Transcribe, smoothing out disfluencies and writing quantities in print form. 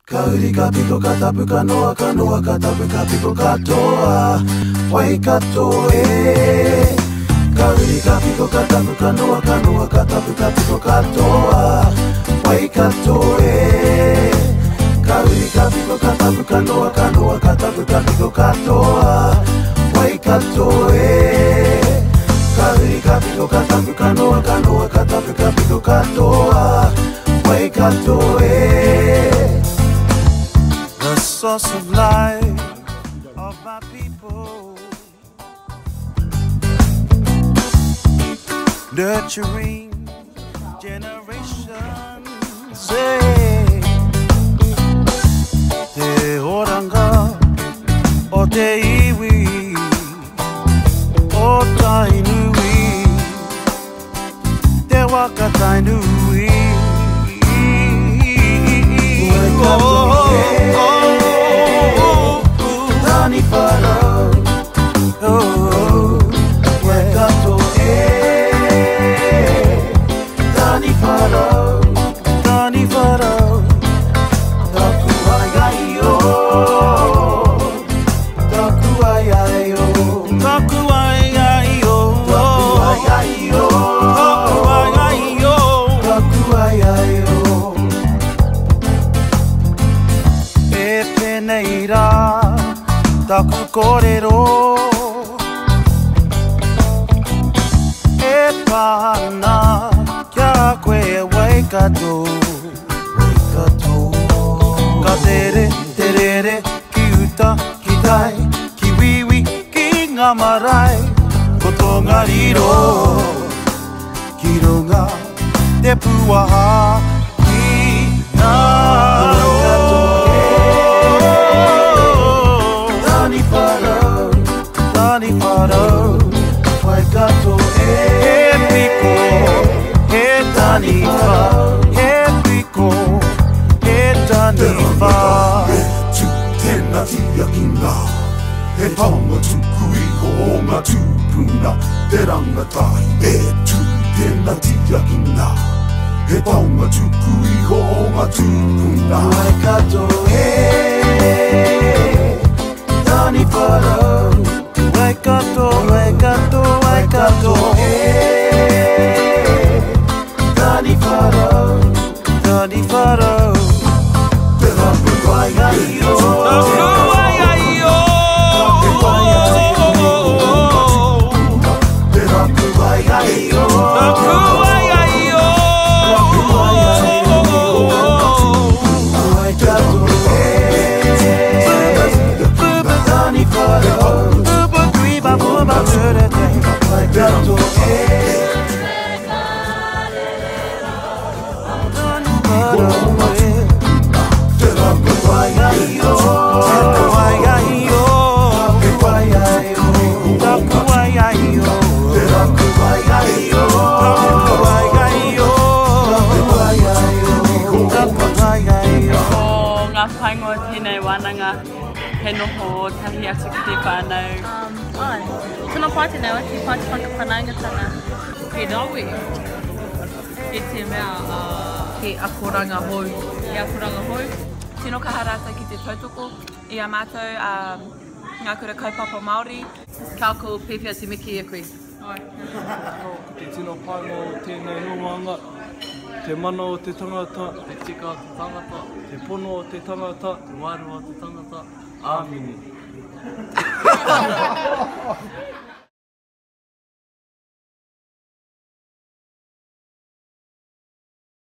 Kaurika piko katapu kanoa kanoa katapuka piko katoa wai katoe. Kaurika piko katapu kanoa kanoa katapuka piko katoa wai katoe. Kaurika piko katapu kanoa kanoa katapuka piko katoa wai katoe. Kaurika piko katapu kanoa kanoa katapuka piko katoa wai katoe. The source of life of my people, nurturing generations. Say, te oranga o te iwi o tainui, te waka tainui. Tani Faro, Waikato, Tani Faro, Tani Faro, Takuayayo, Takuayayo, Takuayayo, Takuayayo, Takuayayo, Takuayayo. Epeneira taku korero e pana kia koe waikato waikato ka tere terere ki uta ki tai ki wiwi ki ngā marae ko tō ngā riro ki runga te puaha ki ngā Tani Faro, Waikato, Pico, Tani Faro, Pico, Tani Faro. Tu tēnā tiakinga, he taonga tukui ho ngā tūpuna, te rangatai. Tu tēnā tiakinga, he taonga tukui ho ngā tūpuna. Waikato, Tani Faro. Waikato, Waikato, Waikato, Tani Faro, Tani Faro, te rapu waiaio, rapu waiaio, te rapu waiaio, rapu waiaio, Waikato, Tani Faro. Waikato, ngā whaingoa tēnei wānanga he noho tahi atu ki te whānau. Tēnā pai tēnei wa, te pai te whakawhanaungatanga. He rawe, e te mea he akoranga hou. He akoranga hou. Tino kaharata ki te tautoko, i a mātou ngā kura kaupapa Māori. Kā ko pēwhia te miki e koe. Ko te tino pai mō tēnei nuanga, te mana o te tangata, te tika o te tangata, te pono o te tangata, te wairua o te tangata, āmini.